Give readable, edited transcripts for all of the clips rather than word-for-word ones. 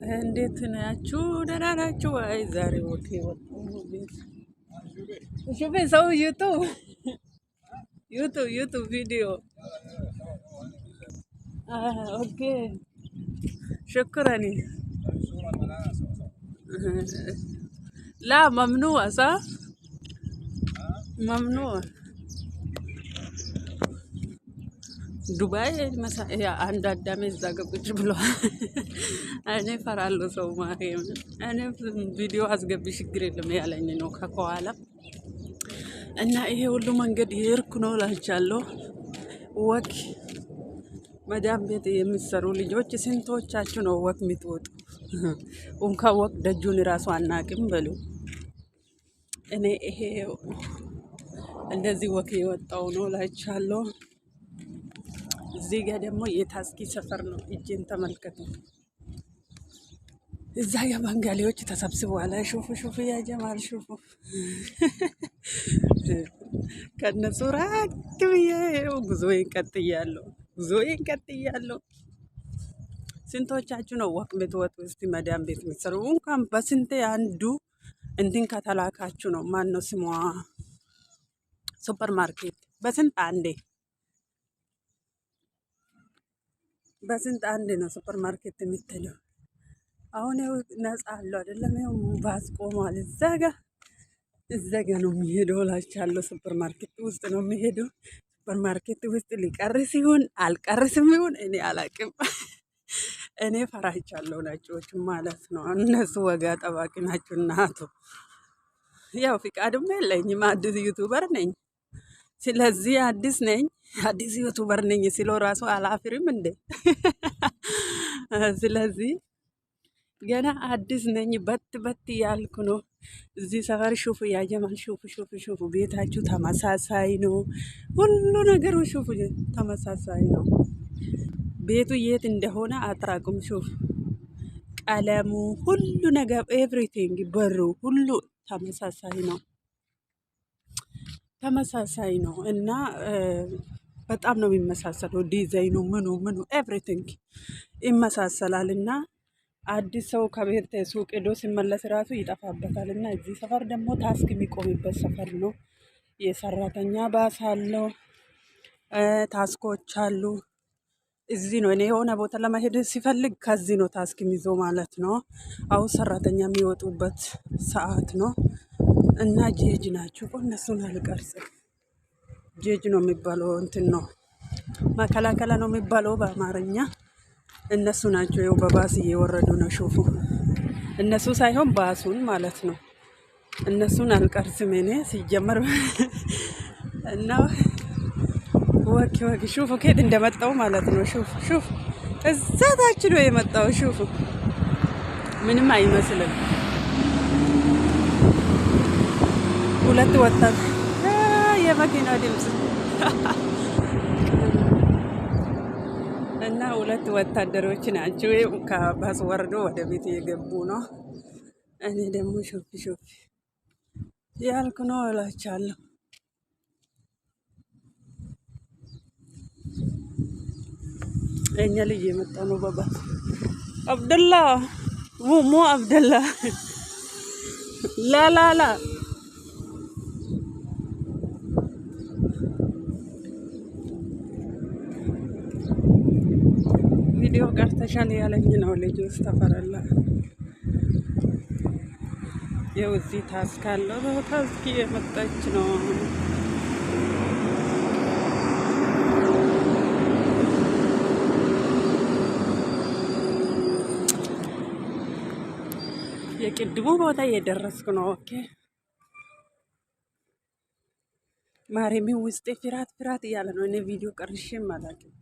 እንዴት ናችሁ? ደህና ናችሁ? አይ ዛሬ ወክ የወጣው ቤት ሹፌ ሰው ዩቱብ ቪዲዮ ኦኬ شكرا لا ممنوع صح ممنوع ዱባይ አንድ አዳሜ እዛ ጋ ቁጭ ብሏል። እኔ እፈራለሁ ሰው ማርያም። እኔ ቪዲዮ አስገቢ ችግር የለም ያለኝ ነው ከኋላ እና ይሄ ሁሉ መንገድ የሄድኩ ነው እላችኋለሁ። ወክ መዳም ቤት የሚሰሩ ልጆች ስንቶቻችሁ ነው ወክ የምትወጡ? እንኳን ወክ ደጁን ራሱ አናቅም በሉ። እኔ ይሄ እንደዚህ ወክ የወጣው ነው እላችኋለሁ። እዚህ ጋር ደግሞ የታስኪ ሰፈር ነው። እጄን ተመልከቱ። እዛ የባንጋሊዎች ተሰብስበዋል። ሹፉ ሹፉ ያ ጀማል ሹፉ። ከነሱ ራቅ ብዬ ጉዞዬን ቀጥያለሁ። ስንቶቻችሁ ነው ወክ የምትወጡ? እስቲ መዳም ቤት የምትሰሩ እንኳን በስንቴ አንዱ እንትን ከተላካችሁ ነው። ማን ነው ስሟ? ሱፐር ማርኬት በስንት አንድ ነው ሱፐር ማርኬት የምትለው። አሁን ይኸው ነፃ አለው አይደለም? ይኸው ባስ ቆሟል። እዛ ጋ ነው የሚሄደው እላችኋለሁ። ሱፐር ማርኬት ውስጥ ነው የሚሄደው። ሱፐር ማርኬት ውስጥ ሊቀርስ ይሁን አልቀርስም ይሁን እኔ አላቅም። እኔ ፈራቻለሁ ነጮች ማለት ነው። እነሱ ወጋ ጠባቂ ናቸው። እናቱ ያው ፍቃድም የለኝም፣ አዲስ ዩቱበር ነኝ። ስለዚህ አዲስ ዩቱበር ነኝ ሲለው ራሱ አላፍርም እንዴ? ስለዚህ ገና አዲስ ነኝ። በት ያልኩ ነው። እዚህ ሰፈር ሹፉ ያጀማል ሹፉ። ቤታችሁ ተመሳሳይ ነው። ሁሉ ነገሩ ሹፉ ተመሳሳይ ነው። ቤቱ የት እንደሆነ አትራቁም። ሹፍ ቀለሙ፣ ሁሉ ነገር ኤቭሪቲንግ፣ በሩ ሁሉ ተመሳሳይ ነው እና በጣም ነው የሚመሳሰለው። ዲዛይኑ ምኑ ኤቭሪቲንግ ይመሳሰላል እና አዲስ ሰው ከቤት ሱቅ ሄዶ ሲመለስ ራሱ ይጠፋበታል። እና እዚህ ሰፈር ደግሞ ታስክ የሚቆምበት ሰፈር ነው። የሰራተኛ ባስ አለው፣ ታስኮች አሉ። እዚህ ነው እኔ የሆነ ቦታ ለመሄድ ሲፈልግ ከዚህ ነው ታስክ የሚይዘው ማለት ነው። አሁን ሰራተኛ የሚወጡበት ሰዓት ነው እና ጄጅ ናቸው። እነሱን አልቀርጽም። ጄጅ ነው የሚባለው፣ እንትን ነው መከላከላ ነው የሚባለው በአማርኛ። እነሱ ናቸው። ይኸው በባስ እየወረዱ ነው። ሹፉ እነሱ ሳይሆን ባሱን ማለት ነው። እነሱን አልቀርጽም እኔ ሲጀመር እና ወክ ሹፉ ከየት እንደመጣው ማለት ነው። ሹፍ እዛ ታች ነው የመጣው። ሹፉ ምንም አይመስልም። ሁለት ወጣት የመኪና ድምፅ እና ሁለት ወታደሮች ናቸው። ከባስ ወርዶ ወደ ቤት እየገቡ ነው። እኔ ደግሞ ሹፍ ያልኩ ነው እላችኋለሁ። እኛ ልጅ የመጣ ነው በባስ አብደላ ሞ አብደላ ላላላ ቪዲዮ ቀርተሻል ያለኝ ነው ልጅ ውስጥ ተፈረላ። ይኸው እዚህ ታስክ አለው። ታስክ የመጣች ነው። የቅድሙ ቦታ እየደረስኩ ነው። ኦኬ ማርያም ውስጤ ፍራት እያለ ነው። እኔ ቪዲዮ ቀርሼም አላውቅም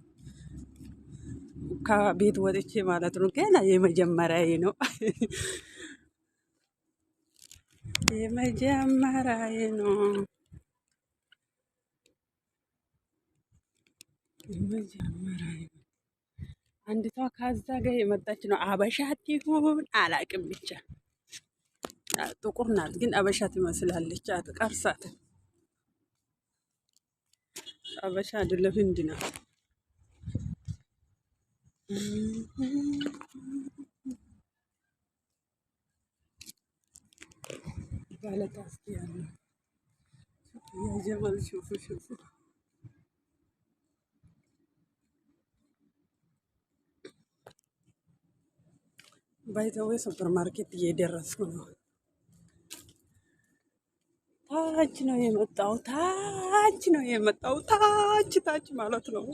ከቤት ወጥቼ ማለት ነው። ገና የመጀመሪያዬ ነው። የመጀመሪያዬ ነው። አንዲቷ ካዛ ጋር የመጣች ነው። አበሻት ይሁን አላውቅም ብቻ ጥቁር ናት፣ ግን አበሻ ትመስላለች። አትቀርሳት። አበሻ አይደለም ህንድ ናት። ባለ ታስኪ ያለው ያ ጀማል ሹፉ ሹፉ ባይዘዌ ሱፐር ማርኬት እየደረስኩ ነው። ታች ነው የመጣው ታች ነው የመጣው ታች ታች ማለት ነው።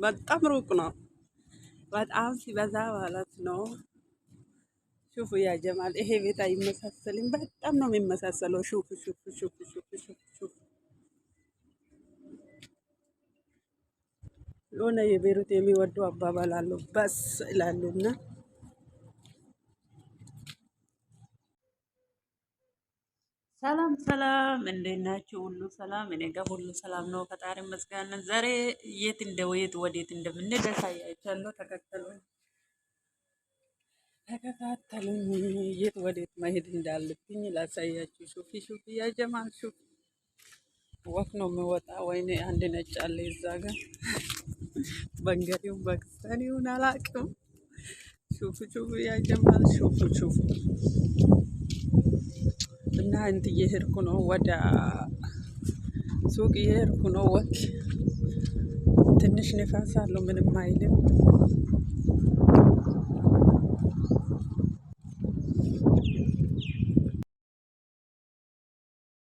በጣም ሩቅ ነው። በጣም ሲበዛ ማለት ነው። ሹፉ ያ ጀማል ይሄ ቤት አይመሳሰልም። በጣም ነው የሚመሳሰለው። ሹፉ ሹፉ ሹፉ ሹፉ ሹፉ ሹፉ የሆነ የቤሩት የሚወዱ አባባል አለው በስ ይላሉና ሰላም ሰላም፣ እንዴት ናችሁ? ሁሉ ሰላም? እኔ ጋር ሁሉ ሰላም ነው፣ ፈጣሪ ይመስገን። ዛሬ የት እንደወየት ወዴት እንደምንሄድ አሳያችኋለሁ። ተከታተሉኝ። የት ወዴት መሄድ እንዳለብኝ ላሳያችሁ። ሹፊ ሹፊ ያ ጀማል ሹፍ ወፍ ነው የሚወጣ። ወይኔ አንድ ነጭ አለ እዛ ጋር በንገሪው በክስተኒውን አላቅም። ሹፉ ሹፉ ያ ጀማል ሹፉ ሹፉ እና እንት እየሄድኩ ነው፣ ወደ ሱቅ እየሄድኩ ነው። ወክ ትንሽ ንፋስ አለው፣ ምንም አይልም።